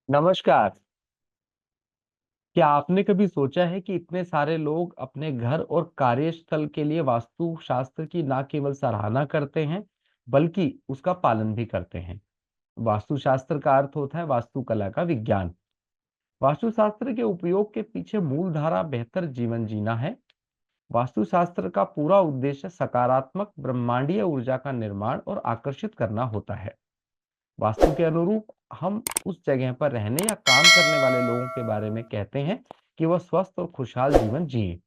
नमस्कार। क्या आपने कभी सोचा है कि इतने सारे लोग अपने घर और कार्यस्थल के लिए वास्तु शास्त्र की ना केवल सराहना करते हैं, बल्कि उसका पालन भी करते हैं। वास्तु शास्त्र का अर्थ होता है वास्तुकला का विज्ञान। वास्तुशास्त्र के उपयोग के पीछे मूल धारा बेहतर जीवन जीना है। वास्तुशास्त्र का पूरा उद्देश्य सकारात्मक ब्रह्मांडीय ऊर्जा का निर्माण और आकर्षित करना होता है। वास्तु के अनुरूप हम उस जगह पर रहने या काम करने वाले लोगों के बारे में कहते हैं कि वह स्वस्थ और खुशहाल जीवन जिए।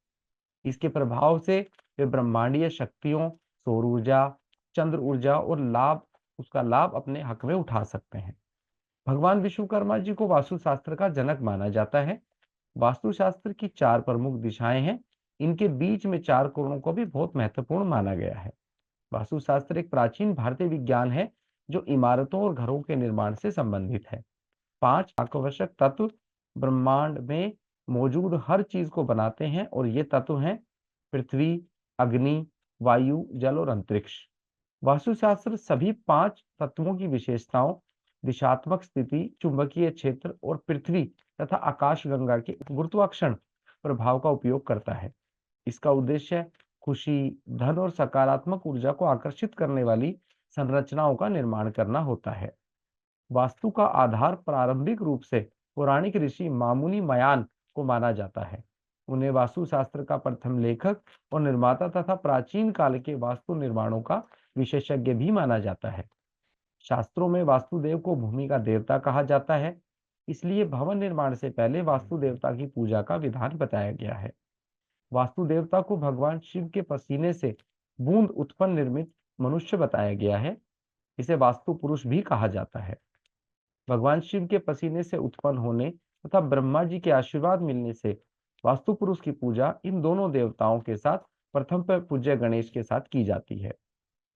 इसके प्रभाव से वे ब्रह्मांडीय शक्तियों, सौर ऊर्जा, चंद्र ऊर्जा और उसका लाभ अपने हक में उठा सकते हैं। भगवान विश्वकर्मा जी को वास्तुशास्त्र का जनक माना जाता है। वास्तुशास्त्र की चार प्रमुख दिशाएं हैं। इनके बीच में चार कोणों को भी बहुत महत्वपूर्ण माना गया है। वास्तुशास्त्र एक प्राचीन भारतीय विज्ञान है जो इमारतों और घरों के निर्माण से संबंधित है। 5 आवश्यक तत्व ब्रह्मांड में मौजूद हर चीज को बनाते हैं और ये तत्व हैं पृथ्वी, अग्नि, वायु, जल और अंतरिक्ष। वास्तुशास्त्र सभी 5 तत्वों की विशेषताओं, दिशात्मक स्थिति, चुंबकीय क्षेत्र और पृथ्वी तथा आकाशगंगा के गुरुत्वाकर्षण प्रभाव का उपयोग करता है। इसका उद्देश्य खुशी, धन और सकारात्मक ऊर्जा को आकर्षित करने वाली संरचनाओं का निर्माण करना होता है। वास्तु का आधार प्रारंभिक रूप से पौराणिक ऋषि मामुनि मयान को माना जाता है। उन्हें वास्तुशास्त्र का प्रथम लेखक और निर्माता तथा प्राचीन काल के वास्तु निर्माणों का विशेषज्ञ भी माना जाता है। शास्त्रों में वास्तुदेव को भूमि का देवता कहा जाता है, इसलिए भवन निर्माण से पहले वास्तु देवता की पूजा का विधान बताया गया है। वास्तु देवता को भगवान शिव के पसीने से बूंद उत्पन्न निर्मित मनुष्य बताया गया है। इसे वास्तु पुरुष भी कहा जाता है। भगवान शिव के पसीने से उत्पन्न होने तथा ब्रह्मा जी के आशीर्वाद मिलने से वास्तु पुरुष की पूजा इन दोनों देवताओं के साथ प्रथम पर पूज्य गणेश के साथ की जाती है।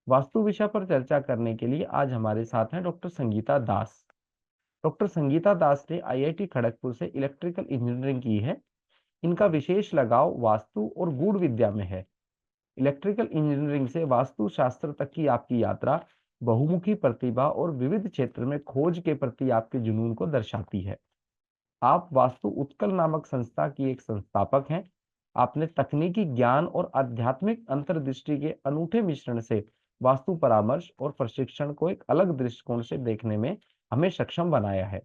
वास्तु विषय पर चर्चा करने के लिए आज हमारे साथ हैं डॉक्टर संगीता दास। डॉक्टर संगीता दास ने आईआईटी खड़गपुर से इलेक्ट्रिकल इंजीनियरिंग की है। इनका विशेष लगाव वास्तु और गूढ़ विद्या में है। इलेक्ट्रिकल इंजीनियरिंग से वास्तु शास्त्र तक की आपकी यात्रा बहुमुखी प्रतिभा और विविध क्षेत्र में खोज के प्रति आपके जुनून को दर्शाती है। आप वास्तु उत्कल नामक संस्था की एक संस्थापक हैं। आपने तकनीकी ज्ञान और आध्यात्मिक अंतर्दृष्टि के अनूठे मिश्रण से वास्तु परामर्श और प्रशिक्षण को एक अलग दृष्टिकोण से देखने में हमें सक्षम बनाया है,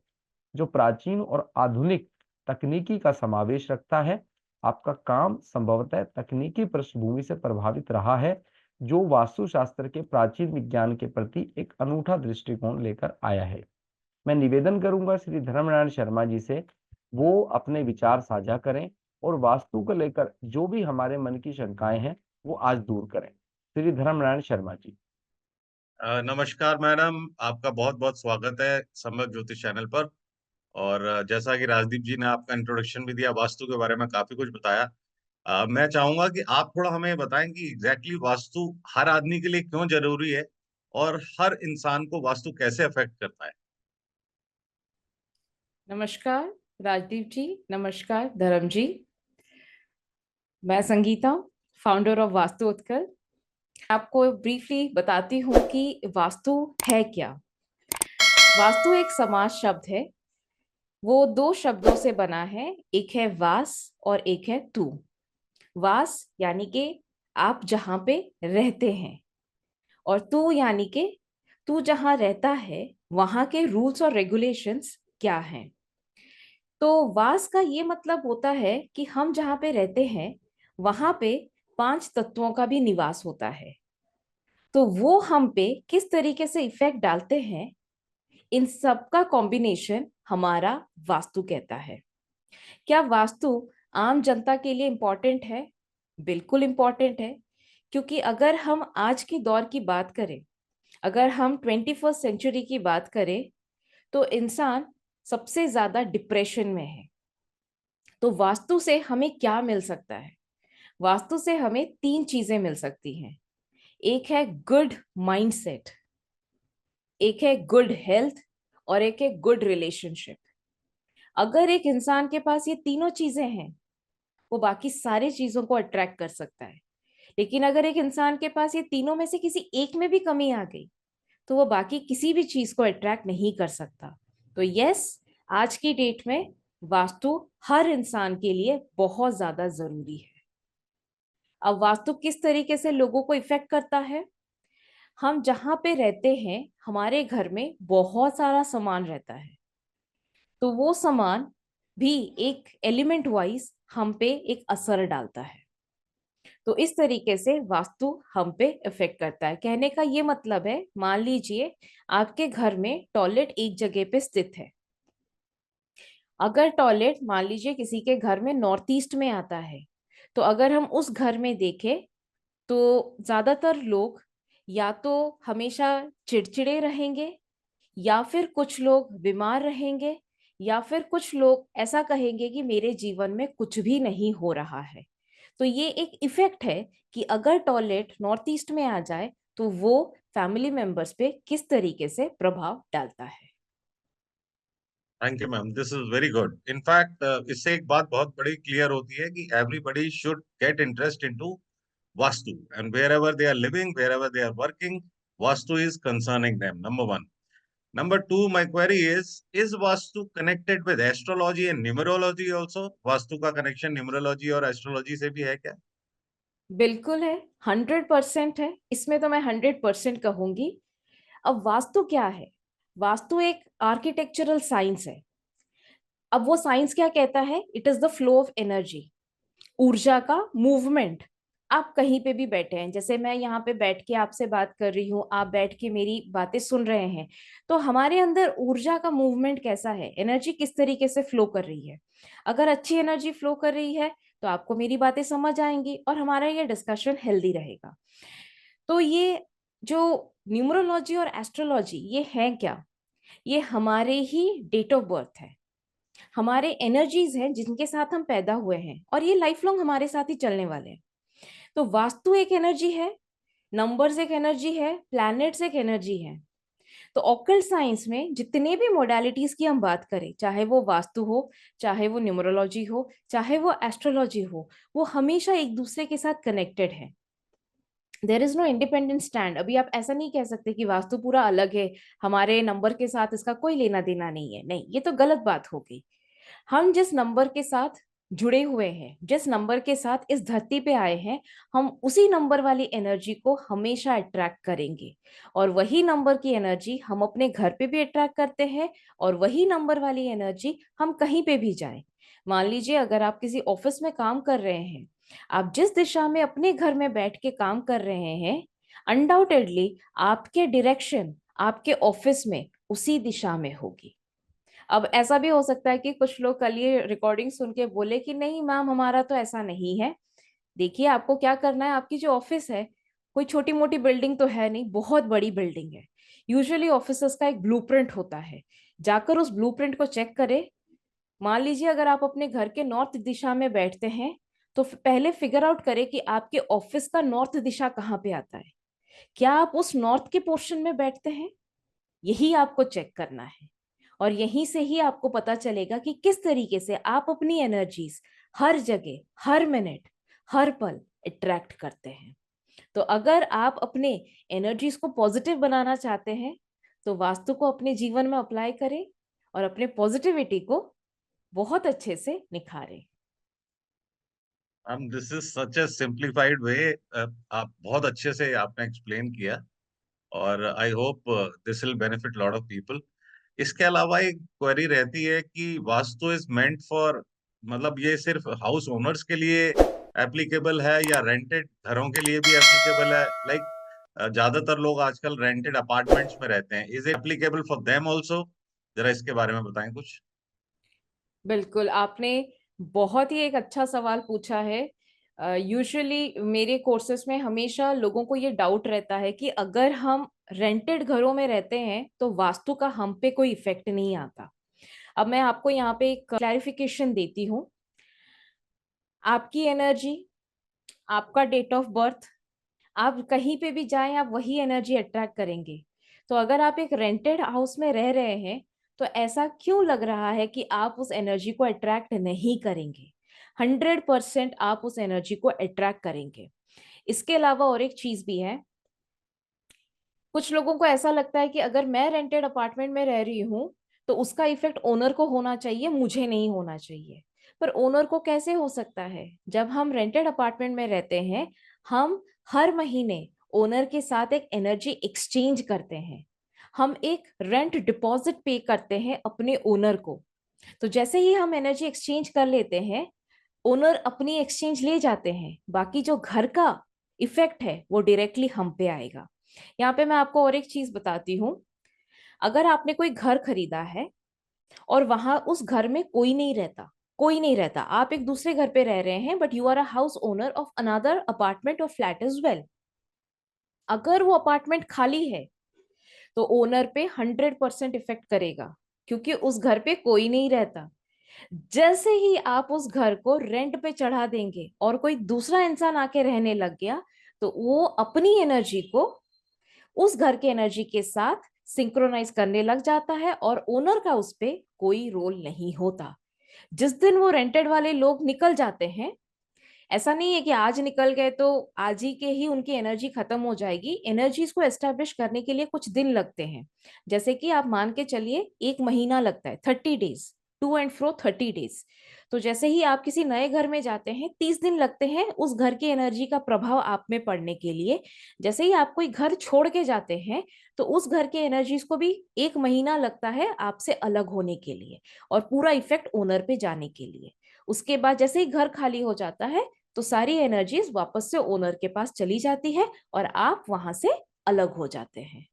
जो प्राचीन और आधुनिक तकनीकी का समावेश रखता है। आपका काम संभवतः तकनीकी पृष्ठभूमि से प्रभावित रहा है, जो वास्तुशास्त्र के प्राचीन विज्ञान के प्रति एक अनूठा दृष्टिकोण लेकर आया है। मैं निवेदन करूंगा श्री धर्मनारायण शर्मा जी से वो अपने विचार साझा करें और वास्तु को लेकर जो भी हमारे मन की शंकाएं हैं वो आज दूर करें। श्री धर्मनारायण शर्मा जी। नमस्कार मैडम, आपका बहुत बहुत स्वागत है सम्यक ज्योतिष चैनल पर। और जैसा कि राजदीप जी ने आपका इंट्रोडक्शन भी दिया, वास्तु के बारे में काफी कुछ बताया। मैं चाहूंगा कि आप थोड़ा हमें बताएं कि एग्जैक्टली वास्तु हर आदमी के लिए क्यों जरूरी है और हर इंसान को वास्तु कैसे अफेक्ट करता है। नमस्कार राजदीप जी। नमस्कार धर्म जी। मैं संगीता, फाउंडर ऑफ वास्तु उत्कल। आपको ब्रीफली बताती हूँ कि वास्तु है क्या। वास्तु एक समास शब्द है। वो दो शब्दों से बना है, एक है वास और एक है तू। वास यानी कि आप जहाँ पे रहते हैं, और तू यानी कि तू जहाँ रहता है वहाँ के रूल्स और रेगुलेशंस क्या हैं। तो वास का ये मतलब होता है कि हम जहाँ पे रहते हैं वहां पे पांच तत्वों का भी निवास होता है। तो वो हम पे किस तरीके से इफेक्ट डालते हैं, इन सब का कॉम्बिनेशन हमारा वास्तु कहता है। क्या वास्तु आम जनता के लिए इम्पोर्टेंट है? बिल्कुल इम्पोर्टेंट है। क्योंकि अगर हम आज के दौर की बात करें, अगर हम 21st सेंचुरी की बात करें, तो इंसान सबसे ज्यादा डिप्रेशन में है। तो वास्तु से हमें क्या मिल सकता है? वास्तु से हमें तीन चीजें मिल सकती हैं। एक है गुड माइंडसेट, एक है गुड हेल्थ, और एक है गुड रिलेशनशिप। अगर एक इंसान के पास ये तीनों चीजें हैं, वो बाकी सारी चीजों को अट्रैक्ट कर सकता है। लेकिन अगर एक इंसान के पास ये तीनों में से किसी एक में भी कमी आ गई, तो वो बाकी किसी भी चीज को अट्रैक्ट नहीं कर सकता। तो यस, आज की डेट में वास्तु हर इंसान के लिए बहुत ज्यादा जरूरी है। अब वास्तु किस तरीके से लोगों को इफेक्ट करता है? हम जहां पे रहते हैं, हमारे घर में बहुत सारा सामान रहता है, तो वो सामान भी एक एलिमेंट वाइज हम पे एक असर डालता है। तो इस तरीके से वास्तु हम पे इफेक्ट करता है। कहने का ये मतलब है, मान लीजिए आपके घर में टॉयलेट एक जगह पे स्थित है। अगर टॉयलेट मान लीजिए किसी के घर में नॉर्थ ईस्ट में आता है, तो अगर हम उस घर में देखें तो ज्यादातर लोग या तो हमेशा चिड़चिड़े रहेंगे, या फिर कुछ लोग बीमार रहेंगे, या फिर कुछ लोग ऐसा कहेंगे कि मेरे जीवन में कुछ भी नहीं हो रहा है। तो ये एक इफेक्ट है कि अगर टॉयलेट नॉर्थ ईस्ट में आ जाए तो वो फैमिली मेंबर्स पे किस तरीके से प्रभाव डालता है। Thank you ma'am, this is very good. In fact इससे एक बात बहुत बड़ी क्लियर होती है कि everybody should get interest into Vastu, and wherever they are living, wherever they are working, Vastu is concerning them. Number one. Number two, my query is Vastu connected with astrology and numerology also? Vastu का connection numerology और astrology से भी है क्या? बिल्कुल है, 100% है। इसमें तो मैं 100% कहूंगी। अब वास्तु क्या है? वास्तु एक आर्किटेक्चरल साइंस है। अब वो साइंस क्या कहता है? It is the flow of energy, ऊर्जा का मूवमेंट। आप कहीं पे भी बैठे हैं, जैसे मैं यहाँ पे बैठ के आपसे बात कर रही हूँ, आप बैठ के मेरी बातें सुन रहे हैं, तो हमारे अंदर ऊर्जा का मूवमेंट कैसा है, एनर्जी किस तरीके से फ्लो कर रही है। अगर अच्छी एनर्जी फ्लो कर रही है तो आपको मेरी बातें समझ आएंगी और हमारा ये डिस्कशन हेल्दी रहेगा। तो ये जो न्यूमरोलॉजी और एस्ट्रोलॉजी ये है क्या? ये हमारे ही डेट ऑफ बर्थ है, हमारे एनर्जीज हैं जिनके साथ हम पैदा हुए हैं, और ये लाइफ लॉन्ग हमारे साथ ही चलने वाले हैं। तो वास्तु एक एनर्जी है, नंबर्स एक एनर्जी है, प्लैनेट्स एक एनर्जी है। तो ऑकल्ट साइंस में जितने भी मोडालिटीज की हम बात करें, चाहे वो वास्तु हो, चाहे वो न्यूमरोलॉजी हो, चाहे वो एस्ट्रोलॉजी हो, वो हमेशा एक दूसरे के साथ कनेक्टेड है। There is no independent stand. अभी आप ऐसा नहीं कह सकते कि वास्तु पूरा अलग है, हमारे नंबर के साथ इसका कोई लेना देना नहीं है। नहीं, ये तो गलत बात हो गई। हम जिस नंबर के साथ जुड़े हुए हैं, जिस नंबर के साथ इस धरती पे आए हैं, हम उसी नंबर वाली एनर्जी को हमेशा अट्रैक्ट करेंगे। और वही नंबर की एनर्जी हम अपने घर पे भी अट्रैक्ट करते हैं, और वही नंबर वाली एनर्जी हम कहीं पे भी जाएं। मान लीजिए अगर आप किसी ऑफिस में काम कर रहे हैं, आप जिस दिशा में अपने घर में बैठ के काम कर रहे हैं, अनडाउटेडली आपके डायरेक्शन आपके ऑफिस में उसी दिशा में होगी। अब ऐसा भी हो सकता है कि कुछ लोग कल ये रिकॉर्डिंग सुन के बोले कि नहीं मैम, हमारा तो ऐसा नहीं है। देखिए, आपको क्या करना है, आपकी जो ऑफिस है कोई छोटी मोटी बिल्डिंग तो है नहीं, बहुत बड़ी बिल्डिंग है। यूजुअली ऑफिसर्स का एक ब्लूप्रिंट होता है, जाकर उस ब्लूप्रिंट को चेक करें। मान लीजिए अगर आप अपने घर के नॉर्थ दिशा में बैठते हैं, तो पहले फिगर आउट करें कि आपके ऑफिस का नॉर्थ दिशा कहाँ पे आता है। क्या आप उस नॉर्थ के पोर्शन में बैठते हैं? यही आपको चेक करना है। और यहीं से ही आपको पता चलेगा कि किस तरीके से आप अपनी एनर्जीज हर जगह, हर मिनट, हर पल अट्रैक्ट करते हैं। तो अगर आप अपने एनर्जीज को पॉजिटिव बनाना चाहते हैं, तो वास्तु को अपने जीवन में अप्लाई करें और अपने पॉजिटिविटी को बहुत अच्छे से निखारें। This is such a simplified way. आप बहुत अच्छे से आपने एक्सप्लेन किया, और I hope this will benefit lot of people. इसके अलावा एक क्वेरी रहती है कि वास्तु इज मेंट फॉर, मतलब ये सिर्फ हाउस ओनर्स के लिए एप्लीकेबल है या रेंटेड घरों के लिए भी एप्लीकेबल है? लाइक ज्यादातर लोग आजकल रेंटेड अपार्टमेंट्स में रहते हैं, is applicable for them also? जरा इसके बारे में बताएं कुछ। बिल्कुल, आपने बहुत ही एक अच्छा सवाल पूछा है। यूजुअली मेरे कोर्सेस में हमेशा लोगों को ये डाउट रहता है कि अगर हम रेंटेड घरों में रहते हैं तो वास्तु का हम पे कोई इफेक्ट नहीं आता। अब मैं आपको यहाँ पे एक क्लैरिफिकेशन देती हूँ। आपकी एनर्जी, आपका डेट ऑफ बर्थ, आप कहीं पे भी जाएं आप वही एनर्जी अट्रैक्ट करेंगे। तो अगर आप एक रेंटेड हाउस में रह रहे हैं, तो ऐसा क्यों लग रहा है कि आप उस एनर्जी को अट्रैक्ट नहीं करेंगे? 100% आप उस एनर्जी को अट्रैक्ट करेंगे। इसके अलावा और एक चीज भी है। कुछ लोगों को ऐसा लगता है कि अगर मैं रेंटेड अपार्टमेंट में रह रही हूँ तो उसका इफेक्ट ओनर को होना चाहिए, मुझे नहीं होना चाहिए। पर ओनर को कैसे हो सकता है? जब हम रेंटेड अपार्टमेंट में रहते हैं, हम हर महीने ओनर के साथ एक एनर्जी एक्सचेंज करते हैं। हम एक रेंट डिपॉजिट पे करते हैं अपने ओनर को। तो जैसे ही हम एनर्जी एक्सचेंज कर लेते हैं, ओनर अपनी एक्सचेंज ले जाते हैं, बाकी जो घर का इफेक्ट है वो डायरेक्टली हम पे आएगा। यहाँ पे मैं आपको और एक चीज बताती हूँ। अगर आपने कोई घर खरीदा है और वहां उस घर में कोई नहीं रहता, आप एक दूसरे घर पे रह रहे हैं, but you are a house owner of another apartment और फ्लैट एज वेल। अगर वो अपार्टमेंट खाली है तो ओनर पे 100% इफेक्ट करेगा, क्योंकि उस घर पे कोई नहीं रहता। जैसे ही आप उस घर को रेंट पे चढ़ा देंगे और कोई दूसरा इंसान आके रहने लग गया, तो वो अपनी एनर्जी को उस घर के एनर्जी के साथ सिंक्रोनाइज करने लग जाता है और ओनर का उस पे कोई रोल नहीं होता। जिस दिन वो रेंटेड वाले लोग निकल जाते हैं, ऐसा नहीं है कि आज निकल गए तो आज ही के ही उनकी एनर्जी खत्म हो जाएगी। एनर्जीज को एस्टेब्लिश करने के लिए कुछ दिन लगते हैं। जैसे कि आप मान के चलिए 1 महीना लगता है, 30 days, to and fro 30 days. तो जैसे ही आप किसी नए घर में जाते हैं, 30 दिन लगते हैं उस घर की एनर्जी का प्रभाव आप में पड़ने के लिए। जैसे ही आप कोई घर छोड़ के जाते हैं, तो उस घर के एनर्जीज को भी 1 महीना लगता है आपसे अलग होने के लिए और पूरा इफेक्ट ओनर पे जाने के लिए। उसके बाद जैसे ही घर खाली हो जाता है, तो सारी एनर्जीज वापस से ओनर के पास चली जाती है और आप वहां से अलग हो जाते हैं।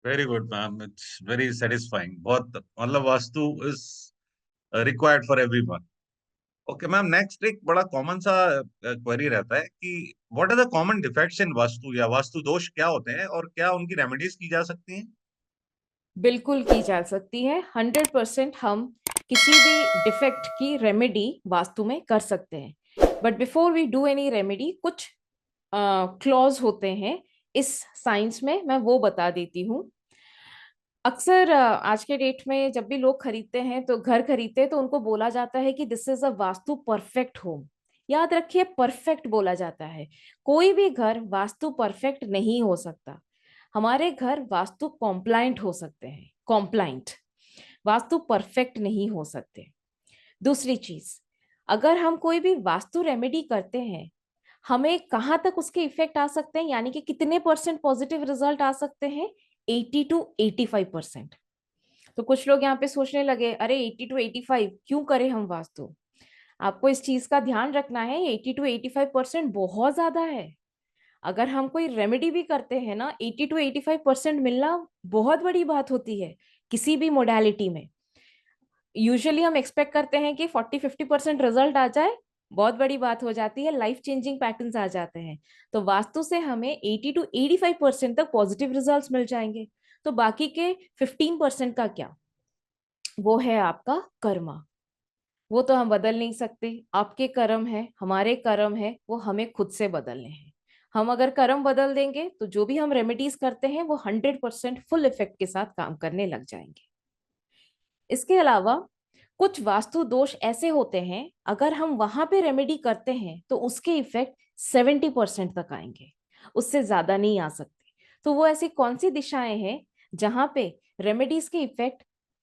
Very good ma'am, it's very satisfying. बहुत मतलब vastu is required for everyone. Okay ma'am, next एक बड़ा कॉमन सा क्वेरी रहता है कि what are the common defects in vastu, या वास्तु दोष क्या होते हैं और क्या उनकी रेमेडीज की जा सकती हैं? बिल्कुल की जा सकती है। 100% हम किसी भी डिफेक्ट की रेमेडी वास्तु में कर सकते हैं। But before we do any remedy, कुछ क्लॉज होते हैं इस साइंस में, मैं वो बता देती हूँ। अक्सर आज के डेट में जब भी लोग खरीदते हैं, तो घर खरीदते हैं, तो उनको बोला जाता है कि this is a vastu perfect home. याद रखिए, परफेक्ट बोला जाता है। कोई भी घर वास्तु परफेक्ट नहीं हो सकता। हमारे घर वास्तु कॉम्प्लाइंट हो सकते हैं, कॉम्प्लाइंट, वास्तु परफेक्ट नहीं हो सकते। दूसरी चीज, अगर हम कोई भी वास्तु रेमेडी करते हैं, हमें कहाँ तक उसके इफेक्ट आ सकते हैं, यानी कि कितने परसेंट पॉजिटिव रिजल्ट आ सकते हैं? 80 to 85%। तो कुछ लोग यहाँ पे सोचने लगे, अरे 80 to 85 क्यों करें हम वास्तु? आपको इस चीज का ध्यान रखना है, 80 to 85% बहुत ज्यादा है। अगर हम कोई रेमेडी भी करते हैं ना, 80 to 85% मिलना बहुत बड़ी बात होती है किसी भी मोडालिटी में। यूजुअली हम एक्सपेक्ट करते हैं कि 40-50% रिजल्ट आ जाए, बहुत बड़ी बात हो जाती है, लाइफ चेंजिंग पैटर्न्स आ जाते हैं। तो वास्तु से हमें 80 to 85% तक पॉजिटिव रिजल्ट्स मिल जाएंगे। तो बाकी के 15% का क्या? वो है आपका कर्मा। वो तो हम बदल नहीं सकते। आपके कर्म है, हमारे कर्म है, वो हमें खुद से बदलने हैं। हम अगर कर्म बदल देंगे, तो जो भी हम रेमेडीज करते हैं वो 100% फुल इफेक्ट के साथ काम करने लग जाएंगे। इसके अलावा कुछ वास्तु दोष ऐसे होते हैं, अगर हम वहां पे रेमेडी करते हैं तो उसके इफेक्ट 70% तक आएंगे, उससे ज्यादा नहीं आ सकते। तो वो ऐसी कौन सी दिशाएं हैं जहां पे रेमेडीज के इफेक्ट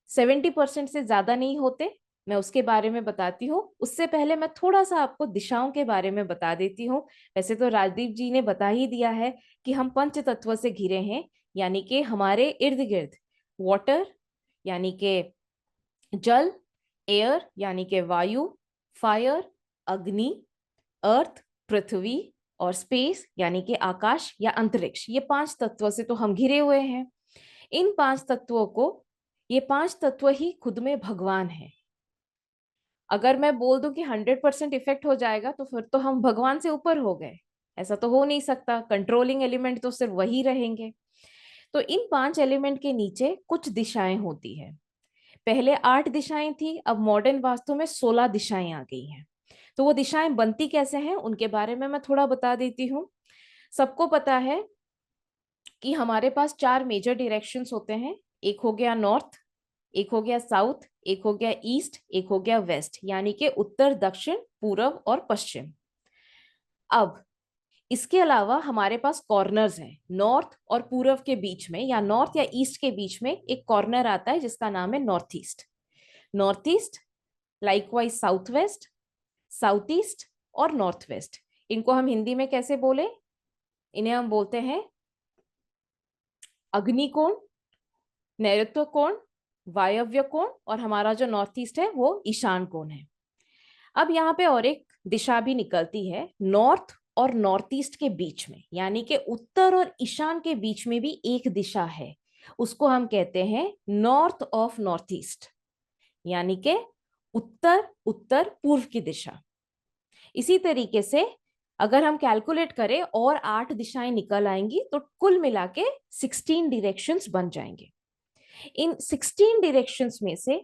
70% से ज्यादा नहीं होते? मैं उसके बारे में बताती हूँ। उससे पहले मैं थोड़ा सा आपको दिशाओं के बारे में बता देती हूँ। वैसे तो राजदीप जी ने बता ही दिया है कि हम पंच तत्व से घिरे हैं, यानी कि हमारे इर्द गिर्द वाटर यानी कि जल, एयर यानी कि वायु, फायर अग्नि, अर्थ पृथ्वी, और स्पेस यानी कि आकाश या अंतरिक्ष, ये 5 तत्वों से तो हम घिरे हुए हैं। इन 5 तत्वों को, ये 5 तत्व ही खुद में भगवान है। अगर मैं बोल दूं कि 100% इफेक्ट हो जाएगा, तो फिर तो हम भगवान से ऊपर हो गए। ऐसा तो हो नहीं सकता, कंट्रोलिंग एलिमेंट तो सिर्फ वही रहेंगे। तो इन 5 एलिमेंट के नीचे कुछ दिशाएं होती है। पहले 8 दिशाएं थी, अब मॉडर्न वास्तु में 16 दिशाएं आ गई हैं। तो वो दिशाएं बनती कैसे हैं, उनके बारे में मैं थोड़ा बता देती हूँ। सबको पता है कि हमारे पास 4 मेजर डायरेक्शंस होते हैं। एक हो गया नॉर्थ, एक हो गया साउथ, एक हो गया ईस्ट, एक हो गया वेस्ट, यानी कि उत्तर, दक्षिण, पूर्व और पश्चिम। अब इसके अलावा हमारे पास कॉर्नर्स हैं, नॉर्थ और पूर्व के बीच में या नॉर्थ या ईस्ट के बीच में एक कॉर्नर आता है जिसका नाम है north east. North east, likewise south west, south east और नॉर्थ वेस्ट। इनको हम हिंदी में कैसे बोले? इन्हें हम बोलते हैं अग्निकोण, नैऋत्य कोण, वायव्य कोण, और हमारा जो नॉर्थ ईस्ट है वो ईशान कोण है। अब यहाँ पे और एक दिशा भी निकलती है नॉर्थ और नॉर्थ ईस्ट के बीच में, यानी कि उत्तर और ईशान के बीच में भी एक दिशा है, उसको हम कहते हैं नॉर्थ ऑफ नॉर्थ ईस्ट, यानी कि उत्तर उत्तर पूर्व की दिशा। इसी तरीके से अगर हम कैलकुलेट करें और 8 दिशाएं निकल आएंगी तो कुल मिला के 16 डायरेक्शंस बन जाएंगे। इन 16 डायरेक्शंस में से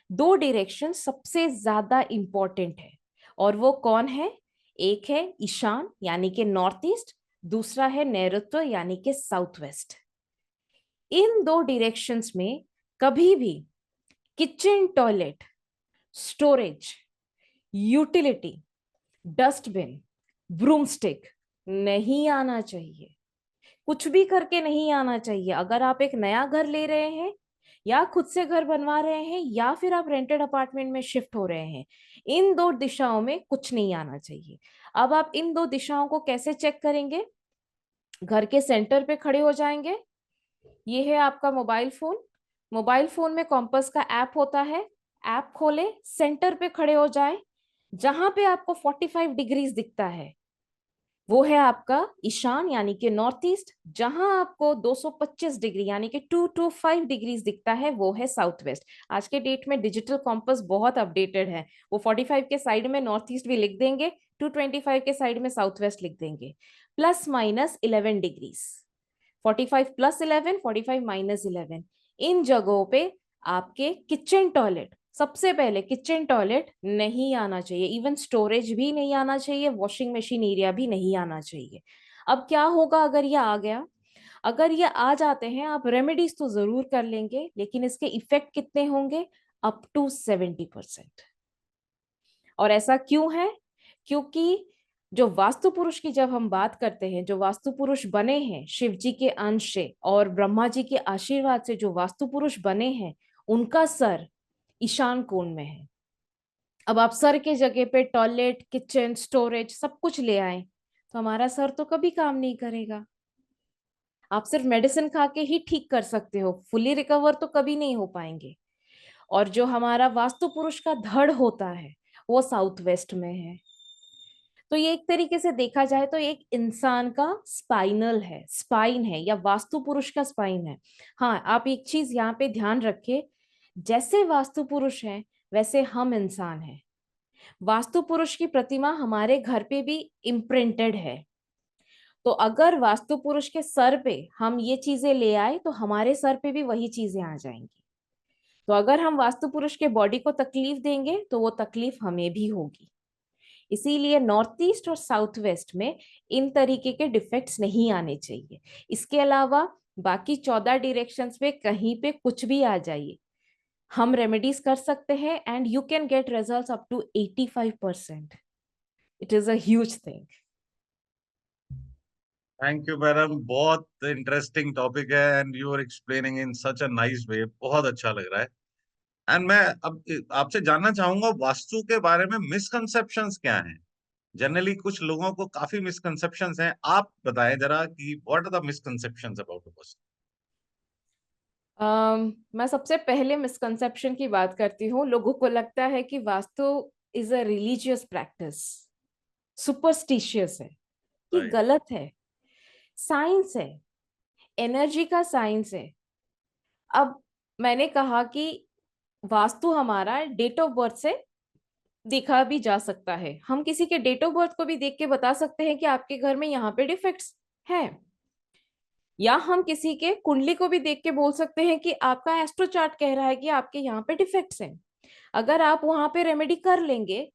2 डायरेक्शन सबसे ज्यादा इंपॉर्टेंट है, और वो कौन है? एक है ईशान यानी कि नॉर्थ ईस्ट, दूसरा है नैऋत्य यानी कि साउथ वेस्ट। इन 2 डायरेक्शंस में कभी भी kitchen, toilet, storage, utility, dustbin, broomstick नहीं आना चाहिए। कुछ भी करके नहीं आना चाहिए। अगर आप एक नया घर ले रहे हैं या खुद से घर बनवा रहे हैं या फिर आप रेंटेड अपार्टमेंट में शिफ्ट हो रहे हैं, इन 2 दिशाओं में कुछ नहीं आना चाहिए। अब आप इन 2 दिशाओं को कैसे चेक करेंगे? घर के सेंटर पे खड़े हो जाएंगे। ये है आपका मोबाइल फोन। मोबाइल फोन में कॉम्पास का ऐप होता है। ऐप खोले, सेंटर पे खड़े हो जाएं। जहां पे आपको 45 डिग्रीज दिखता है वो है आपका ईशान यानी कि नॉर्थ ईस्ट। जहां आपको 225 डिग्री यानी कि 225 डिग्रीज दिखता है वो है साउथ वेस्ट। आज के डेट में डिजिटल कॉम्पास बहुत अपडेटेड है, वो 45 के साइड में नॉर्थ ईस्ट भी लिख देंगे, 225 के साइड में साउथ वेस्ट लिख देंगे। Plus minus 11 degrees, 45 plus 11, 45 minus 11, इन जगहों पे आपके किचन टॉयलेट, सबसे पहले किचन टॉयलेट नहीं आना चाहिए, इवन स्टोरेज भी नहीं आना चाहिए, वॉशिंग मशीन एरिया भी नहीं आना चाहिए। अब क्या होगा अगर ये आ गया? अगर ये आ जाते हैं, आप रेमेडीज तो जरूर कर लेंगे, लेकिन इसके इफेक्ट कितने होंगे? Up to 70%। और ऐसा क्यों है? क्योंकि जो वास्तु पुरुष की जब हम बात करते हैं, जो वास्तु पुरुष बने हैं शिव जी के अंश से और ब्रह्मा जी के आशीर्वाद से जो वास्तु पुरुष बने हैं, उनका सर ईशान कोण में है। अब आप सर के जगह पे टॉयलेट, किचन, स्टोरेज सब कुछ ले आए तो हमारा सर तो कभी काम नहीं करेगा। आप सिर्फ मेडिसिन खा के ही ठीक कर सकते हो, फुली रिकवर तो कभी नहीं हो पाएंगे। और जो हमारा वास्तु पुरुष का धड़ होता है वो साउथ वेस्ट में है। तो ये एक तरीके से देखा जाए तो एक इंसान का स्पाइनल है, स्पाइन है, या वास्तु पुरुष का स्पाइन है। हाँ, आप एक चीज यहाँ पे ध्यान रखिए, जैसे वास्तु पुरुष है वैसे हम इंसान हैं। वास्तु पुरुष की प्रतिमा हमारे घर पे भी इम्प्रिंटेड है। तो अगर वास्तु पुरुष के सर पे हम ये चीजें ले आए तो हमारे सर पे भी वही चीजें आ जाएंगी। तो अगर हम वास्तु पुरुष के बॉडी को तकलीफ देंगे तो वो तकलीफ हमें भी होगी। इसीलिए नॉर्थ ईस्ट और साउथ वेस्ट में इन तरीके के डिफेक्ट्स नहीं आने चाहिए। इसके अलावा बाकी 14 डायरेक्शंस पे कहीं पे कुछ भी आ जाइए, हम रेमेडीज कर सकते हैं and you can get results up to 85%। It is a huge thing. Thank you madam, बहुत इंटरेस्टिंग टॉपिक है and you are explaining in such a nice way, बहुत अच्छा लग रहा है। एंड मैं अब आपसे जानना चाहूंगा वास्तु के बारे में मिसकंसेप्शंस क्या हैं। जनरली कुछ लोगों को काफी मिसकंसेप्शंस हैं, आप बताएं जरा कि what are the misconceptions about vastu. मैं सबसे पहले मिसकंसेप्शन की बात करती हूँ। लोगों को लगता है कि vastu is a religious practice, superstitious है। ये राइट। गलत है। साइंस है, एनर्जी का साइंस है। अब मैंने कहा कि वास्तु हमारा डेट ऑफ बर्थ से देखा भी जा सकता है। हम किसी के डेट ऑफ बर्थ को भी देख के बता सकते हैं कि आपके घर में यहाँ पे डिफेक्ट्स हैं, या हम किसी के कुंडली को भी देख के बोल सकते हैं कि आपका एस्ट्रो चार्ट कह रहा है कि आपके यहाँ पे डिफेक्ट्स हैं। अगर आप वहां पे रेमेडी कर लेंगे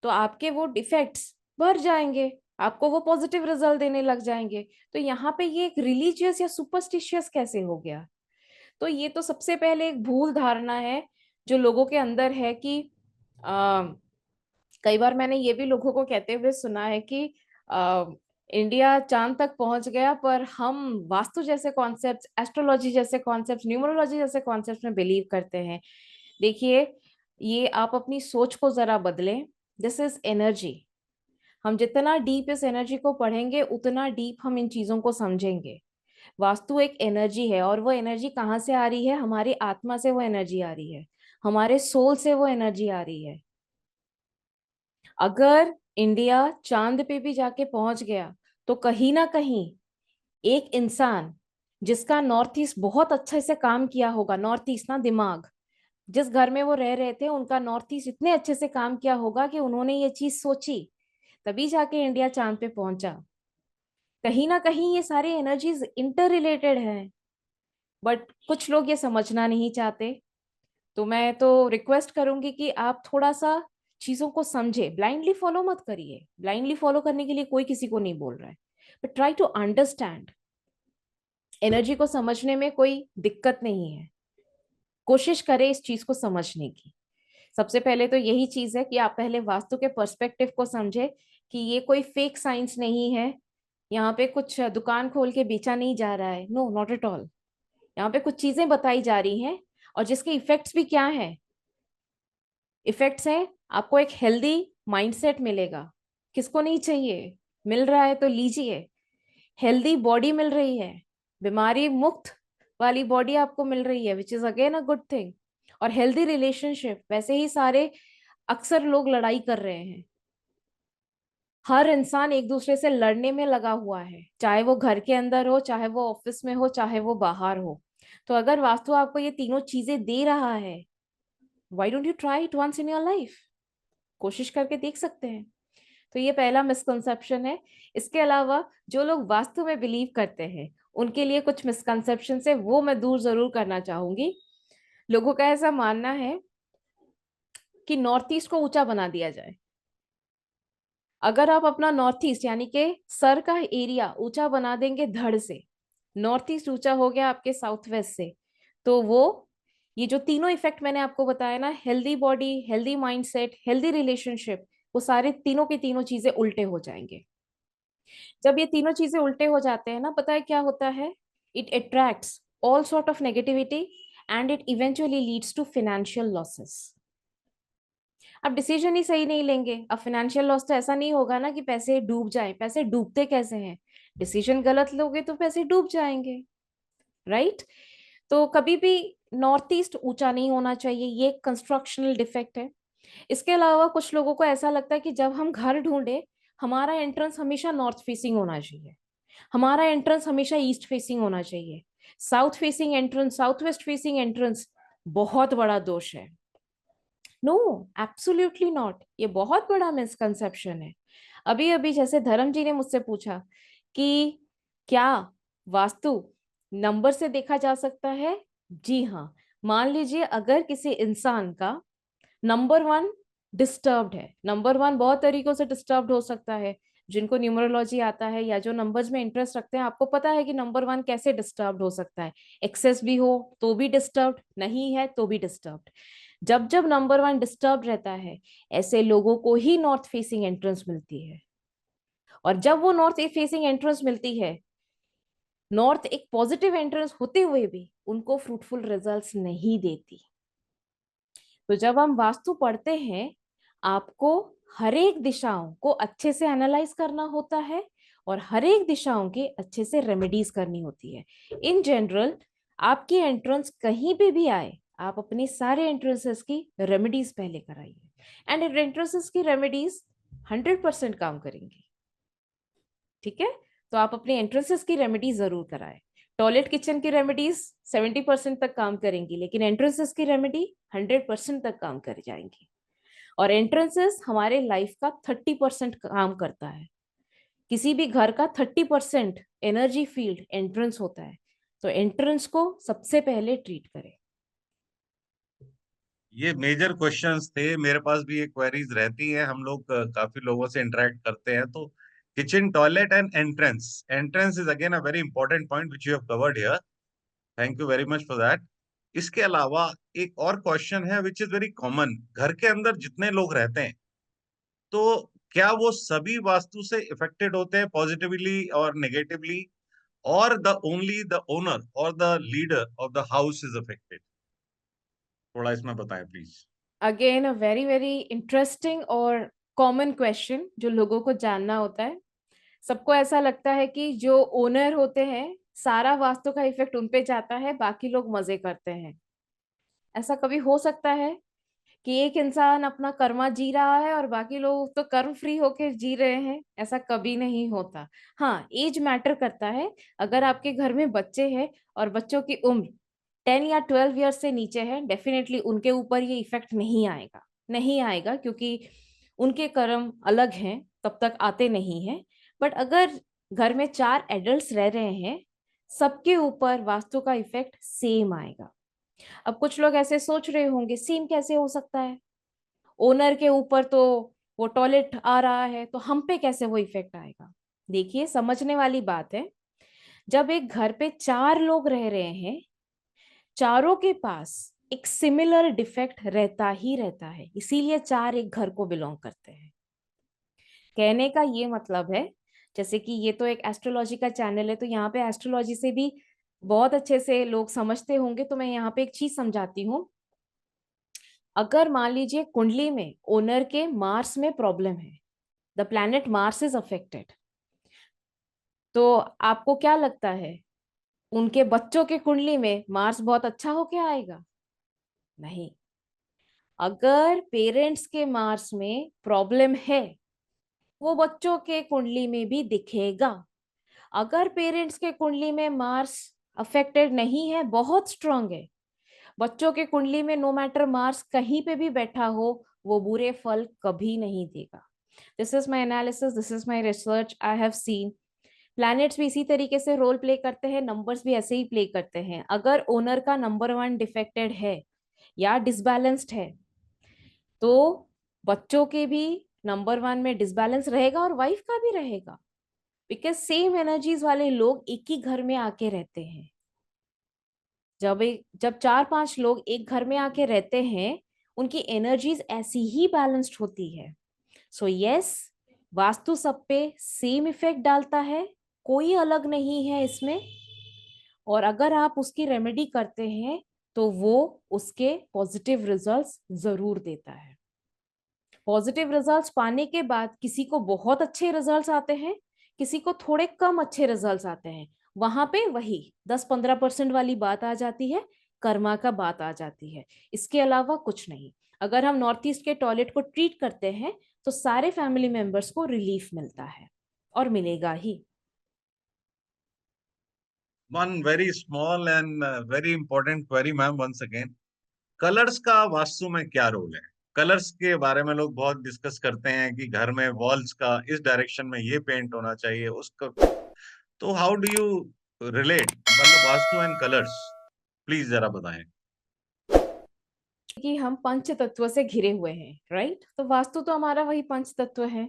तो आपके वो डिफेक्ट्स भर जाएंगे, आपको वो पॉजिटिव रिजल्ट देने लग जाएंगे। तो यहाँ पे ये एक रिलीजियस या सुपरस्टिशियस कैसे हो गया? तो ये तो सबसे पहले एक भूल धारणा है जो लोगों के अंदर है कि कई बार मैंने ये भी लोगों को कहते हुए सुना है कि इंडिया चांद तक पहुंच गया, पर हम वास्तु जैसे कॉन्सेप्ट्स, एस्ट्रोलॉजी जैसे कॉन्सेप्ट्स, न्यूमरोलॉजी जैसे कॉन्सेप्ट्स में बिलीव करते हैं। देखिए, ये आप अपनी सोच को जरा बदलें। This is energy. हम जितना डीप इस एनर्जी को पढ़ेंगे उतना डीप हम इन चीजों को समझेंगे। वास्तु एक एनर्जी है, और वो एनर्जी कहाँ से आ रही है? हमारी आत्मा से वो एनर्जी आ रही है, हमारे सोल से वो एनर्जी आ रही है। अगर इंडिया चांद पे भी जाके पहुंच गया, तो कहीं ना कहीं एक इंसान जिसका नॉर्थ ईस्ट बहुत अच्छे से काम किया होगा, नॉर्थ ईस्ट ना, दिमाग, जिस घर में वो रह रहे थे उनका नॉर्थ ईस्ट इतने अच्छे से काम किया होगा कि उन्होंने ये चीज सोची, तभी जाके इंडिया चांद पे पहुंचा। कहीं ना कहीं ये सारी एनर्जीज इंटर रिलेटेड हैं, बट कुछ लोग ये समझना नहीं चाहते। तो मैं तो रिक्वेस्ट करूंगी कि आप थोड़ा सा चीजों को समझे। ब्लाइंडली फॉलो मत करिए, ब्लाइंडली फॉलो करने के लिए कोई किसी को नहीं बोल रहा है, but try to understand. Energy को समझने में कोई दिक्कत नहीं है, कोशिश करें इस चीज को समझने की। सबसे पहले तो यही चीज है कि आप पहले वास्तु के पर्सपेक्टिव को समझे, कि ये कोई फेक साइंस नहीं है। यहाँ पे कुछ दुकान खोल के बेचा नहीं जा रहा है, नो, नॉट एट ऑल। यहाँ पे कुछ चीजें बताई जा रही हैं, और जिसके इफेक्ट्स भी क्या है? इफेक्ट्स हैं, आपको एक हेल्दी माइंडसेट मिलेगा। किसको नहीं चाहिए? मिल रहा है तो लीजिए। हेल्दी बॉडी मिल रही है, बीमारी मुक्त वाली बॉडी आपको मिल रही है, which is again a good thing. और हेल्दी रिलेशनशिप, वैसे ही सारे अक्सर लोग लड़ाई कर रहे हैं। हर इंसान एक दूसरे से लड़ने में लगा हुआ है, चाहे वो घर के अंदर हो, चाहे वो ऑफिस में हो, चाहे वो बाहर हो। तो अगर वास्तु आपको ये तीनों चीजें दे रहा है, why don't you try it once in your life? कोशिश करके देख सकते हैं। तो ये पहला मिसकंसेप्शन है। इसके अलावा जो लोग वास्तु में बिलीव करते हैं, उनके लिए कुछ मिसकंसेप्शन है, वो मैं दूर जरूर करना चाहूंगी। लोगों का ऐसा मानना है कि नॉर्थ ईस्ट को ऊंचा बना दिया जाए। अगर आप अपना नॉर्थ ईस्ट यानी कि सर का एरिया ऊंचा बना देंगे धड़ से, नॉर्थ ईस्ट ऊंचा हो गया आपके साउथ वेस्ट से, तो वो ये जो तीनों इफेक्ट मैंने आपको बताया ना, healthy body, healthy mindset, healthy relationship, वो सारे तीनों की तीनों चीजें उल्टे हो जाएंगे। जब ये तीनों चीजें उल्टे हो जाते हैं ना, पता है क्या होता है? It attracts all sort of negativity, and it eventually leads to financial losses. अब डिसीजन ही सही नहीं लेंगे, अब फाइनेंशियल लॉस तो ऐसा नहीं होगा ना कि पैसे डूब जाए। पैसे डूबते कैसे हैं? डिसीजन गलत लोगे तो पैसे डूब जाएंगे, राइट? तो कभी भी नॉर्थ ईस्ट ऊंचा नहीं होना चाहिए, ये कंस्ट्रक्शनल डिफेक्ट है। इसके अलावा कुछ लोगों को ऐसा लगता है कि जब हम घर ढूंढे, हमारा एंट्रेंस हमेशा नॉर्थ फेसिंग होना चाहिए, हमारा एंट्रेंस हमेशा ईस्ट फेसिंग होना चाहिए। South facing entrance, south west facing entrance बहुत बड़ा दोष है। नो, एब्सोल्युटली नॉट, ये बहुत बड़ा मिसकंसेप्शन है। अभी अभी जैसे धर्म जी ने मुझसे पूछा कि क्या वास्तु नंबर से देखा जा सकता है? जी हाँ। मान लीजिए अगर किसी इंसान का नंबर वन डिस्टर्ब्ड है, नंबर वन बहुत तरीकों से डिस्टर्ब्ड हो सकता है। जिनको न्यूमरोलॉजी आता है या जो नंबर्स में इंटरेस्ट रखते हैं, आपको पता है कि नंबर वन कैसे डिस्टर्ब्ड हो सकता है। एक्सेस भी हो तो भी डिस्टर्ब्ड, नहीं है तो भी डिस्टर्ब्ड। जब जब नंबर वन डिस्टर्ब रहता है, ऐसे लोगों को ही नॉर्थ फेसिंग एंट्रेंस मिलती है। और जब वो नॉर्थ फेसिंग एंट्रेंस मिलती है, नॉर्थ एक पॉजिटिव एंट्रेंस होते हुए भी उनको फ्रूटफुल रिजल्ट्स नहीं देती। तो जब हम वास्तु पढ़ते हैं, आपको हर एक दिशाओं को अच्छे से एनालाइज करना होता है, और हर एक दिशाओं के अच्छे से रेमेडीज करनी होती है। इन जनरल, आपकी एंट्रेंस कहीं पे भी आए, आप अपनी सारे एंट्रेंसेस की रेमेडीज पहले कराइए, एंड एंट्रेंसेस की रेमेडीज 100% काम करेंगी। ठीक है? तो आप अपनी एंट्रेंसेस की रेमेडी जरूर कराएं। टॉयलेट किचन की रेमेडीज 70% तक काम करेंगी, लेकिन एंट्रेंसेस की रेमेडी 100% तक काम कर जाएंगी। और एंट्रेंसेस हमारे लाइफ का 30% काम करता है। किसी भी घर का 30% एनर्जी फील्ड एंट्रेंस होता है। तो एंट्रेंस को सबसे पहले ट्रीट करें। ये मेजर क्वेश्चंस थे, मेरे पास भी ये क्वेरीज रहती हैं। हम लोग काफी लोगों से इंटरेक्ट करते हैं। तो kitchen, toilet and entrance, entrance is again a very important point which you have covered here. Thank you very much for that. इसके अलावा एक और क्वेश्चन है विच इज वेरी कॉमन। घर के अंदर जितने लोग रहते हैं, तो क्या वो सभी वास्तु से इफेक्टेड होते हैं पॉजिटिवली और नेगेटिवली, और द ओनली द ओनर और the leader of the house is affected? थोड़ा इसमें बताएं please. Again a very very interesting और कॉमन क्वेश्चन जो लोगों को जानना होता है। सबको ऐसा लगता है कि जो ओनर होते हैं सारा वास्तु का इफेक्ट उन पे जाता है, बाकी लोग मजे करते हैं। ऐसा कभी हो सकता है कि एक इंसान अपना कर्मा जी रहा है और बाकी लोग तो कर्म फ्री होके जी रहे हैं? ऐसा कभी नहीं होता। हाँ, एज मैटर करता है। अगर आपके घर में बच्चे हैं और बच्चों की उम्र 10 या 12 ईयर्स से नीचे है, डेफिनेटली उनके ऊपर ये इफेक्ट नहीं आएगा। नहीं आएगा क्योंकि उनके कर्म अलग हैं, तब तक आते नहीं हैं। बट अगर घर में 4 एडल्ट्स रह रहे हैं, सबके ऊपर वास्तु का इफेक्ट सेम आएगा। अब कुछ लोग ऐसे सोच रहे होंगे, सेम कैसे हो सकता है? ओनर के ऊपर तो वो टॉयलेट आ रहा है, तो हम पे कैसे वो इफेक्ट आएगा? देखिए, समझने वाली बात है। जब एक घर पे 4 लोग रह रहे हैं, चारों के पास एक सिमिलर डिफेक्ट रहता ही रहता है, इसीलिए 4 एक घर को बिलोंग करते हैं। कहने का ये मतलब है, जैसे कि ये तो एक एस्ट्रोलॉजी का चैनल है, तो यहाँ पे एस्ट्रोलॉजी से भी बहुत अच्छे से लोग समझते होंगे, तो मैं यहाँ पे एक चीज समझाती हूँ। अगर मान लीजिए कुंडली में ओनर के मार्स में प्रॉब्लम है, the planet Mars is affected, तो आपको क्या लगता है उनके बच्चों के कुंडली में मार्स बहुत अच्छा होके आएगा? नहीं। अगर पेरेंट्स के मार्स में प्रॉब्लम है, वो बच्चों के कुंडली में भी दिखेगा। अगर पेरेंट्स के कुंडली में मार्स अफेक्टेड नहीं है, बहुत स्ट्रांग है, बच्चों के कुंडली में नो मैटर मार्स कहीं पे भी बैठा हो, वो बुरे फल कभी नहीं देगा। This is my analysis, this is my research, I have seen. Planets भी इसी तरीके से रोल प्ले करते हैं, नंबर्स भी ऐसे ही प्ले करते हैं। अगर ओनर का नंबर 1 डिफेक्टेड है या डिसबैलेंस्ड है, तो बच्चों के भी नंबर 1 में डिसबैलेंस रहेगा और वाइफ का भी रहेगा। बिकॉज सेम एनर्जीज वाले लोग एक ही घर में आके रहते हैं। जब 4-5 लोग एक घर में आके रहते हैं, उनकी एनर्जीज ऐसी ही बैलेंस्ड होती है। सो यस, वास्तु सब पे सेम इफेक्ट डालता है, कोई अलग नहीं है इसमें। और अगर आप उसकी रेमेडी करते हैं, तो वो उसके पॉजिटिव रिजल्ट्स जरूर देता है। पॉजिटिव रिजल्ट्स पाने के बाद किसी को बहुत अच्छे रिजल्ट्स आते हैं, किसी को थोड़े कम अच्छे रिजल्ट्स आते हैं। वहां पे वही 10-15% वाली बात आ जाती है, कर्मा का बात आ जाती है। इसके अलावा कुछ नहीं। अगर हम नॉर्थ ईस्ट के टॉयलेट को ट्रीट करते हैं, तो सारे फैमिली मेंबर्स को रिलीफ मिलता है और मिलेगा ही। One very small and very important query ma'am, once again, colours का वास्तु में क्या रोल है? कलर्स के बारे में लोग बहुत डिस्कस करते हैं कि घर में वॉल्स का इस डायरेक्शन में ये पेंट होना चाहिए, उसका। तो हाउ डू यू रिलेट मतलब वास्तु एंड कलर्स? प्लीज जरा बताएं। कि हम पंच तत्व से घिरे हुए हैं, राइट? तो वास्तु तो हमारा वही पंच तत्व है।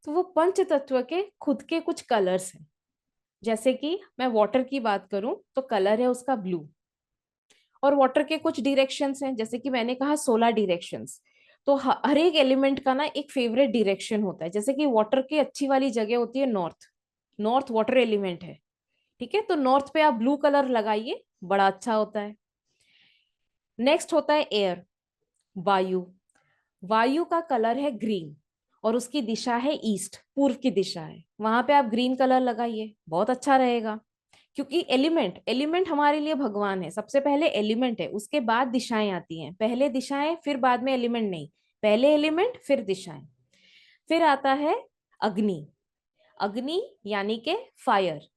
तो वो पंच तत्व के खुद के कुछ कलर्स हैं। जैसे कि मैं वाटर की बात करूं, तो कलर है उसका ब्लू। और वाटर के कुछ डायरेक्शंस हैं, जैसे कि मैंने कहा 16 डायरेक्शंस। तो हर एक एलिमेंट का ना एक फेवरेट डायरेक्शन होता है। जैसे कि वाटर की अच्छी वाली जगह होती है नॉर्थ। नॉर्थ वाटर एलिमेंट है, ठीक है? तो नॉर्थ पे आप ब्लू कलर लगाइए, बड़ा अच्छा होता है। नेक्स्ट होता है एयर, वायु। वायु का कलर है ग्रीन और उसकी दिशा है ईस्ट, पूर्व की दिशा है। वहां पे आप ग्रीन कलर लगाइए, बहुत अच्छा रहेगा। क्योंकि एलिमेंट एलिमेंट हमारे लिए भगवान है। सबसे पहले एलिमेंट है, उसके बाद दिशाएं आती हैं। पहले दिशाएं फिर बाद में एलिमेंट नहीं, पहले एलिमेंट फिर दिशाएं। फिर आता है अग्नि। अग्नि यानी के फायर।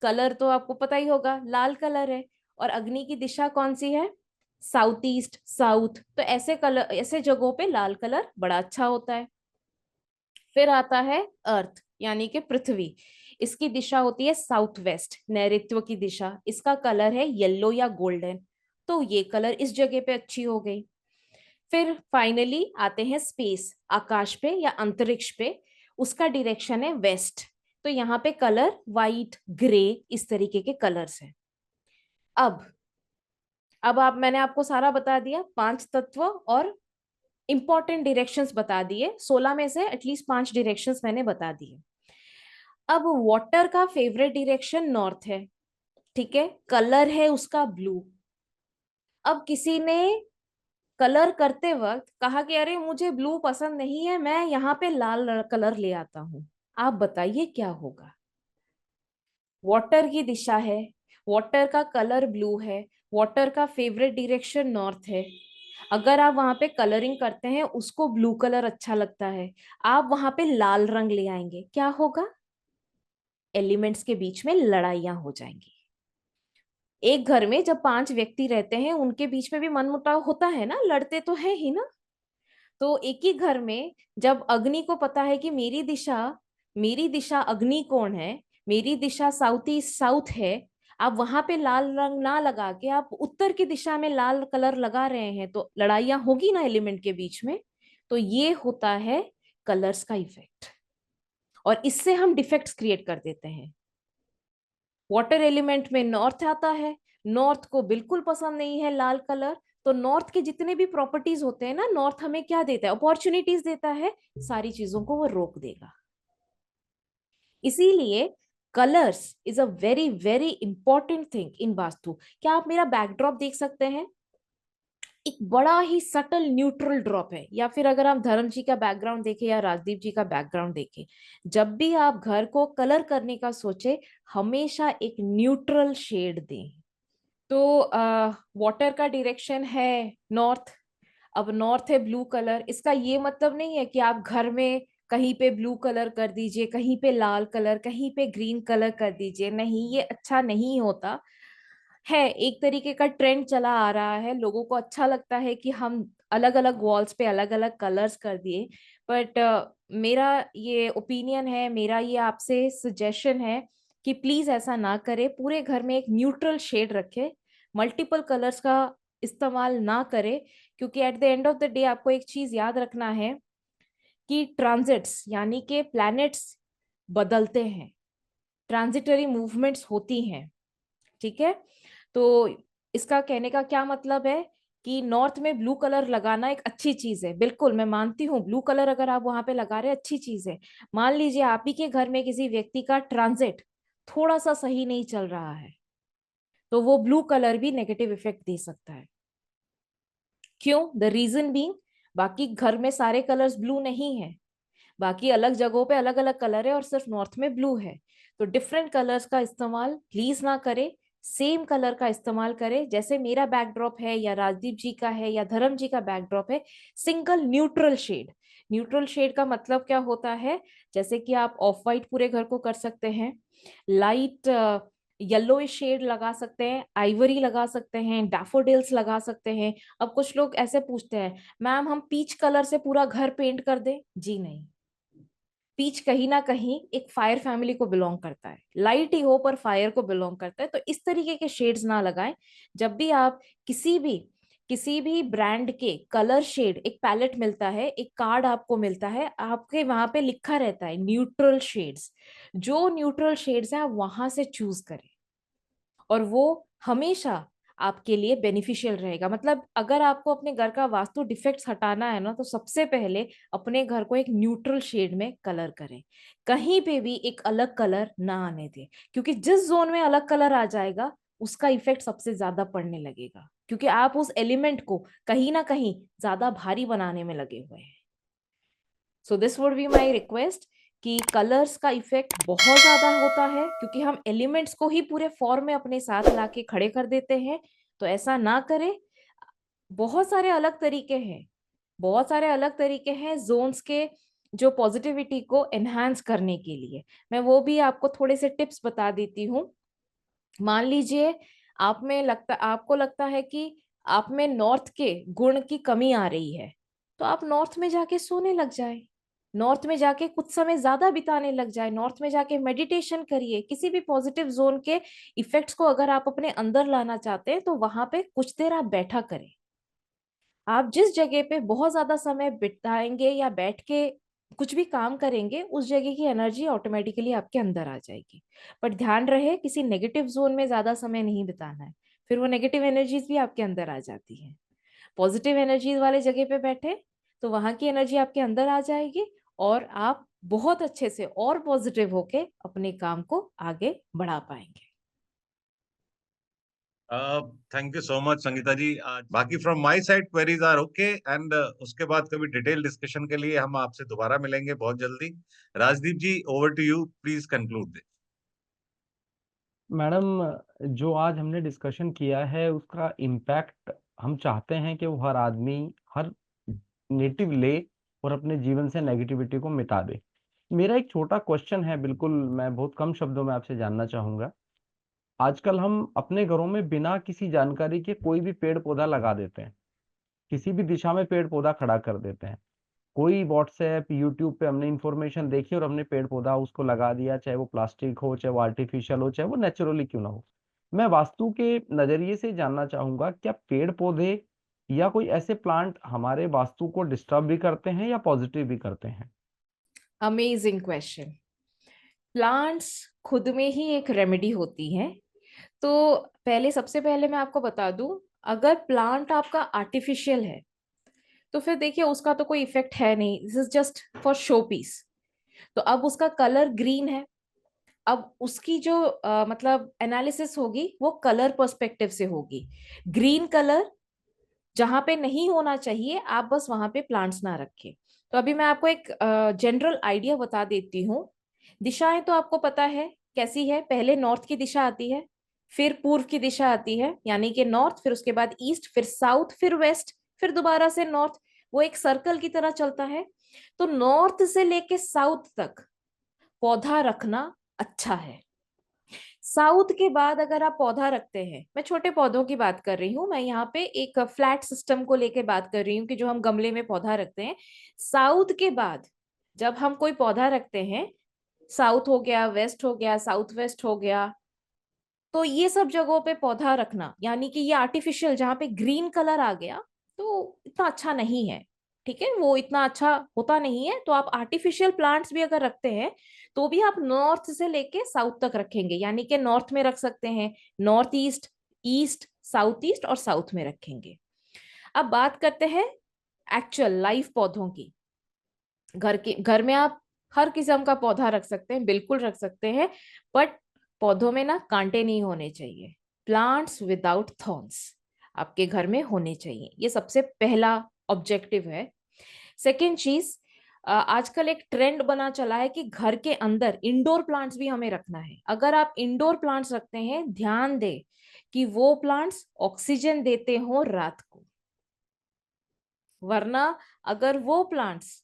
कलर तो आपको पता ही होगा, लाल कलर है। और अग्नि की दिशा कौन सी है? South east, south. तो ऐसे कलर, ऐसे जगहों पे लाल कलर बड़ा अच्छा होता है। फिर आता है अर्थ यानी कि पृथ्वी। इसकी दिशा होती है साउथ वेस्ट, नैऋत्य की दिशा। इसका कलर है येलो या गोल्डन, तो ये कलर इस जगह पे अच्छी हो गई। फिर फाइनली आते हैं स्पेस, आकाश पे या अंतरिक्ष पे। उसका डायरेक्शन है वेस्ट, तो यहाँ पे कलर वाइट, ग्रे, इस तरीके के कलर्स हैं। अब मैंने आपको सारा बता दिया, 5 तत्व और इंपॉर्टेंट डायरेक्शंस बता दिए, 16 में से एटलीस्ट 5 डायरेक्शंस मैंने बता दिए। अब वाटर का फेवरेट डायरेक्शन नॉर्थ है, ठीक है, कलर है उसका ब्लू। अब किसी ने कलर करते वक्त कहा कि अरे मुझे ब्लू पसंद नहीं है, मैं यहाँ पे लाल कलर ले आता हूँ। आप बताइए क्या होगा? वाटर की दिशा है, वाटर का कलर ब्लू है, वाटर का फेवरेट डायरेक्शन नॉर्थ है। अगर आप वहां पे कलरिंग करते हैं, उसको ब्लू कलर अच्छा लगता है, आप वहां पे लाल रंग ले आएंगे, क्या होगा? एलिमेंट्स के बीच में लड़ाइयां हो जाएंगी। एक घर में जब 5 व्यक्ति रहते हैं, उनके बीच में भी मनमुटाव होता है ना, लड़ते तो है ही ना। तो एक ही घर में जब अग्नि को पता है कि मेरी दिशा अग्नि कोण है, मेरी दिशा साउथ ईस्ट साउथ है, आप वहां पे लाल रंग ना लगा के आप उत्तर की दिशा में लाल कलर लगा रहे हैं, तो लड़ाइयां होगी ना एलिमेंट के बीच में। तो ये होता है कलर्स का इफेक्ट, और इससे हम डिफेक्ट्स क्रिएट कर देते हैं। वाटर एलिमेंट में नॉर्थ आता है, नॉर्थ को बिल्कुल पसंद नहीं है लाल कलर, तो नॉर्थ के जितने भी प्रॉपर्टीज होते हैं ना, नॉर्थ हमें क्या देता है? अपॉर्चुनिटीज देता है, सारी चीजों को वो रोक देगा। इसीलिए colours is a very very important thing in vastu. क्या आप मेरा बैकड्रॉप देख सकते हैं? एक बड़ा ही सटल न्यूट्रल ड्रॉप है, या फिर अगर आप धर्म जी का बैकग्राउंड देखें या राजदीप जी का बैकग्राउंड देखें, जब भी आप घर को कलर करने का सोचे, हमेशा एक न्यूट्रल शेड दें। तो वाटर का डायरेक्शन है नॉर्थ। अब नॉर्थ है ब्लू कलर, इसका ये मतलब नहीं है कि आप घर में कहीं पे ब्लू कलर कर दीजिए, कहीं पे लाल कलर, कहीं पे ग्रीन कलर कर दीजिए, नहीं, ये अच्छा नहीं होता है। एक तरीके का ट्रेंड चला आ रहा है, लोगों को अच्छा लगता है कि हम अलग अलग वॉल्स पे अलग अलग कलर्स कर दिए। बट मेरा ये ओपिनियन है, मेरा ये आपसे सजेशन है कि प्लीज ऐसा ना करें, पूरे घर में एक न्यूट्रल शेड रखें, मल्टीपल कलर्स का इस्तेमाल ना करें। क्योंकि at the end of the day आपको एक चीज याद रखना है कि ट्रांजिट्स यानी कि प्लैनेट्स बदलते हैं, ट्रांजिटरी मूवमेंट्स होती हैं, ठीक है। तो इसका कहने का क्या मतलब है कि नॉर्थ में ब्लू कलर लगाना एक अच्छी चीज है, बिल्कुल मैं मानती हूँ, ब्लू कलर अगर आप वहां पे लगा रहे हैं अच्छी चीज है। मान लीजिए आप ही के घर में किसी व्यक्ति का ट्रांजिट थोड़ा सा सही नहीं चल रहा है, तो वो ब्लू कलर भी नेगेटिव इफेक्ट दे सकता है। क्यों? द रीजन बीइंग, बाकी घर में सारे कलर्स ब्लू नहीं है, बाकी अलग जगहों पे अलग अलग कलर है और सिर्फ नॉर्थ में ब्लू है। तो डिफरेंट कलर्स का इस्तेमाल प्लीज ना करें, सेम कलर का इस्तेमाल करें। जैसे मेरा बैकड्रॉप है या राजदीप जी का है या धर्म जी का बैकड्रॉप है, single neutral shade. Neutral shade का मतलब क्या होता है? जैसे कि आप ऑफ वाइट पूरे घर को कर सकते हैं, लाइट येलो शेड लगा सकते हैं, आइवरी लगा सकते हैं, डैफोडिल्स लगा सकते हैं। अब कुछ लोग ऐसे पूछते हैं, मैम हम पीच कलर से पूरा घर पेंट कर दें? जी नहीं, पीच कहीं ना कहीं एक फायर फैमिली को बिलोंग करता है, लाइट ही हो पर फायर को बिलोंग करता है, तो इस तरीके के शेड्स ना लगाएं। जब भी आप किसी भी ब्रांड के कलर शेड, एक पैलेट मिलता है, एक कार्ड आपको मिलता है, आपके वहां पे लिखा रहता है न्यूट्रल शेड्स। जो न्यूट्रल शेड्स हैं आप वहां से चूज करें, और वो हमेशा आपके लिए बेनिफिशियल रहेगा। मतलब अगर आपको अपने घर का वास्तु डिफेक्ट्स हटाना है ना, तो सबसे पहले अपने घर को एक न्यूट्रल शेड में कलर करें, कहीं पे भी एक अलग कलर ना आने दें। क्योंकि जिस जोन में अलग कलर आ जाएगा, उसका इफेक्ट सबसे ज्यादा पड़ने लगेगा, क्योंकि आप उस एलिमेंट को कहीं ना कहीं ज्यादा भारी बनाने में लगे हुए हैं। So this would be my request कि कलर्स का इफेक्ट बहुत ज्यादा होता है, क्योंकि हम एलिमेंट्स को ही पूरे फॉर्म में अपने साथ लाके खड़े कर देते हैं। तो ऐसा ना करें। बहुत सारे अलग तरीके हैं, बहुत सारे अलग तरीके हैं जोन्स के, जो पॉजिटिविटी को एनहांस करने के लिए। मैं वो भी आपको थोड़े से टिप्स बता देती हूँ। मान लीजिए आपको लगता है कि आप में नॉर्थ के गुण की कमी आ रही है, तो आप नॉर्थ में जाके सोने लग जाए, नॉर्थ में जाके कुछ समय ज्यादा बिताने लग जाए, नॉर्थ में जाके मेडिटेशन करिए। किसी भी पॉजिटिव जोन के इफेक्ट्स को अगर आप अपने अंदर लाना चाहते हैं, तो वहां पे कुछ देर आप बैठा करें। आप जिस जगह पे बहुत ज्यादा समय बिताएंगे या बैठ के कुछ भी काम करेंगे, उस जगह की एनर्जी ऑटोमेटिकली आपके अंदर आ जाएगी। बट ध्यान रहे, किसी नेगेटिव जोन में ज्यादा समय नहीं बिताना है, फिर वो नेगेटिव एनर्जीज भी आपके अंदर आ जाती हैं। पॉजिटिव एनर्जीज वाले जगह पे बैठे तो वहां की एनर्जी आपके अंदर आ जाएगी और आप बहुत अच्छे से और पॉजिटिव होके अपने काम को आगे बढ़ा पाएंगे। Thank you so much Sangeeta ji. बाकी from my side queries are okay, and उसके बाद कभी डिटेल डिस्कशन के लिए हम आपसे दोबारा मिलेंगे बहुत जल्दी। Rajdeep ji, over to you, please conclude. Madam, जो आज हमने डिस्कशन किया है उसका इम्पैक्ट हम चाहते हैं कि वो हर आदमी, हर नेटिव ले और अपने जीवन से नेगेटिविटी को मिटा दे। मेरा एक छोटा क्वेश्चन है, बिल्कुल मैं बहुत कम शब्दों में आपसे जानना चाहूंगा। आजकल हम अपने घरों में बिना किसी जानकारी के कोई भी पेड़ पौधा लगा देते हैं, किसी भी दिशा में पेड़ पौधा खड़ा कर देते हैं। कोई व्हाट्सएप यूट्यूब पे हमने इंफॉर्मेशन देखी और हमने पेड़ पौधा उसको लगा दिया, चाहे वो प्लास्टिक हो, चाहे वो आर्टिफिशियल हो, चाहे वो नेचुरली क्यों ना हो। मैं वास्तु के नजरिए से जानना चाहूंगा, क्या पेड़ पौधे या कोई ऐसे प्लांट हमारे वास्तु को डिस्टर्ब भी करते हैं या पॉजिटिव भी करते हैं? Amazing question. प्लांट्स खुद में ही एक रेमेडी होती है। तो पहले, सबसे पहले मैं आपको बता दूं, अगर प्लांट आपका आर्टिफिशियल है तो फिर देखिए उसका तो कोई इफेक्ट है नहीं, this is just for show piece. तो अब उसका कलर ग्रीन है, अब उसकी जो मतलब एनालिसिस होगी वो कलर पर्सपेक्टिव से होगी। ग्रीन कलर जहां पे नहीं होना चाहिए, आप बस वहां पे प्लांट्स ना रखें। तो अभी मैं आपको एक जनरल आइडिया बता देती हूँ। दिशाएं तो आपको पता है कैसी है, पहले नॉर्थ की दिशा आती है, फिर पूर्व की दिशा आती है यानी कि नॉर्थ, फिर उसके बाद ईस्ट, फिर साउथ, फिर वेस्ट, फिर दोबारा से नॉर्थ। वो एक सर्कल की तरह चलता है। तो नॉर्थ से लेके साउथ तक पौधा रखना अच्छा है। साउथ के बाद अगर आप पौधा रखते हैं, मैं छोटे पौधों की बात कर रही हूँ, मैं यहाँ पे एक फ्लैट सिस्टम को लेके बात कर रही हूँ कि जो हम गमले में पौधा रखते हैं। साउथ के बाद जब हम कोई पौधा रखते हैं, साउथ हो गया, वेस्ट हो गया, साउथ वेस्ट हो गया, तो ये सब जगहों पे पौधा रखना यानी कि ये आर्टिफिशियल जहाँ पे ग्रीन कलर आ गया तो इतना अच्छा नहीं है। ठीक है, वो इतना अच्छा होता नहीं है। तो आप आर्टिफिशियल प्लांट्स भी अगर रखते हैं तो भी आप नॉर्थ से लेके साउथ तक रखेंगे, यानी कि नॉर्थ में रख सकते हैं, north east, east, south east और साउथ में रखेंगे। अब बात करते हैं एक्चुअल लाइव पौधों की। घर में आप हर किस्म का पौधा रख सकते हैं, बिल्कुल रख सकते हैं, बट पौधों में ना कांटे नहीं होने चाहिए। प्लांट्स विदाउट थॉर्न्स आपके घर में होने चाहिए, ये सबसे पहला ऑब्जेक्टिव है। सेकेंड चीज, आजकल एक ट्रेंड बना चला है कि घर के अंदर इंडोर प्लांट्स भी हमें रखना है। अगर आप इंडोर प्लांट्स रखते हैं, ध्यान दें कि वो प्लांट्स ऑक्सीजन देते हो रात को, वरना अगर वो प्लांट्स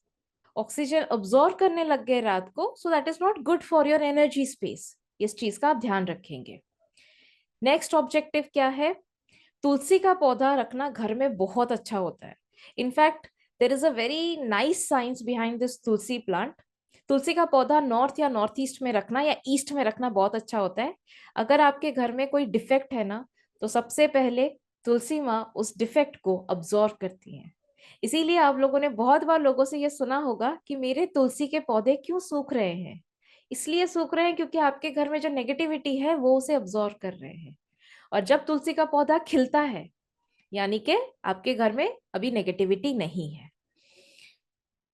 ऑक्सीजन अब्सॉर्ब करने लग गए रात को, so that is not good for your energy space. इस चीज का आप ध्यान रखेंगे। नेक्स्ट ऑब्जेक्टिव क्या है? तुलसी का पौधा रखना घर में बहुत अच्छा होता है। In fact there is a very nice science behind this tulsi plant. तुलसी का पौधा नॉर्थ या नॉर्थ ईस्ट में रखना या ईस्ट में रखना बहुत अच्छा होता है। अगर आपके घर में कोई डिफेक्ट है ना, तो सबसे पहले तुलसी माँ उस डिफेक्ट को अब्सॉर्ब करती हैं। इसीलिए आप लोगों ने बहुत बार लोगों से ये सुना होगा कि मेरे तुलसी के पौधे क्यों सूख रहे हैं। इसलिए सूख रहे हैं क्योंकि आपके घर में जो नेगेटिविटी है वो उसे अब्सॉर्ब कर रहे हैं। और जब तुलसी का पौधा खिलता है, यानी कि आपके घर में अभी नेगेटिविटी नहीं है।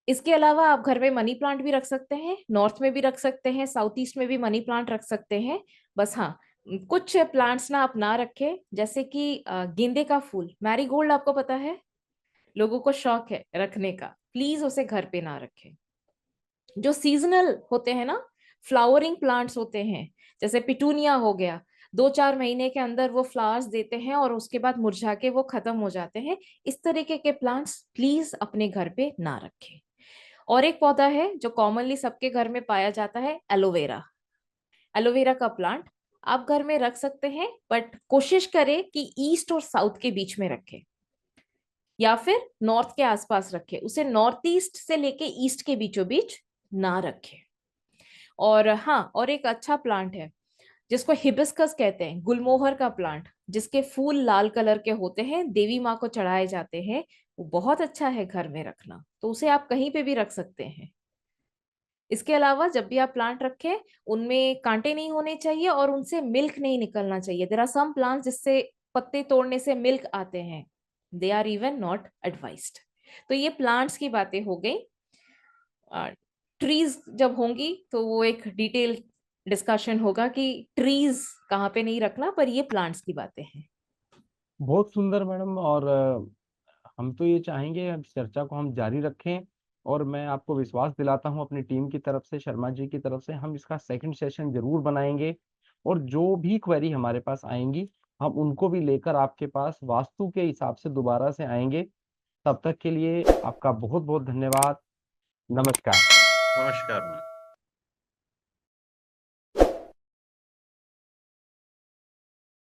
इसके अलावा आप घर में मनी प्लांट भी रख सकते हैं, नॉर्थ में भी रख सकते हैं, साउथ ईस्ट में भी मनी प्लांट रख सकते हैं। बस हाँ, कुछ प्लांट्स ना आप ना रखें, जैसे कि गेंदे का फूल, मैरीगोल्ड, आपको पता है लोगों को शौक है रखने का, प्लीज उसे घर पे ना रखें। जो सीजनल होते हैं ना, फ्लावरिंग प्लांट्स होते हैं, जैसे पिटूनिया हो गया, 2-4 महीने के अंदर वो फ्लावर्स देते हैं और उसके बाद मुरझा के वो खत्म हो जाते हैं। इस तरीके के प्लांट्स प्लीज अपने घर पे ना रखें। और एक पौधा है जो कॉमनली सबके घर में पाया जाता है, एलोवेरा। एलोवेरा का प्लांट आप घर में रख सकते हैं, बट कोशिश करें कि ईस्ट और साउथ के बीच में रखें या फिर नॉर्थ के आसपास रखें, उसे नॉर्थ ईस्ट से लेके ईस्ट के बीचों बीच ना रखें। और हाँ, और एक अच्छा प्लांट है जिसको हिबिस्कस कहते हैं, गुलमोहर का प्लांट, जिसके फूल लाल कलर के होते हैं, देवी माँ को चढ़ाए जाते हैं। वो बहुत अच्छा है घर में रखना, तो उसे आप कहीं पे भी रख सकते हैं। इसके अलावा जब भी आप प्लांट रखें, उनमें कांटे नहीं होने चाहिए और उनसे मिल्क नहीं निकलना चाहिए। देयर आर सम प्लांट्स जिससे पत्ते तोड़ने से मिल्क आते हैं, they are even not advised. तो ये प्लांट्स की बातें हो गई। ट्रीज जब होंगी तो वो एक डिटेल डिस्कशन होगा कि ट्रीज कहाँ पे नहीं रखना, पर ये प्लांट्स की बातें हैं। बहुत सुंदर मैडम। और हम तो ये चाहेंगे अब चर्चा को हम जारी रखें। और मैं आपको विश्वास दिलाता हूं अपनी टीम की तरफ से, शर्मा जी की तरफ से, हम इसका सेकंड सेशन जरूर बनाएंगे। और जो भी क्वेरी हमारे पास आएंगी हम उनको भी लेकर आपके पास वास्तु के हिसाब से दोबारा से आएंगे। तब तक के लिए आपका बहुत बहुत धन्यवाद। नमस्कार। नमस्कार मैम।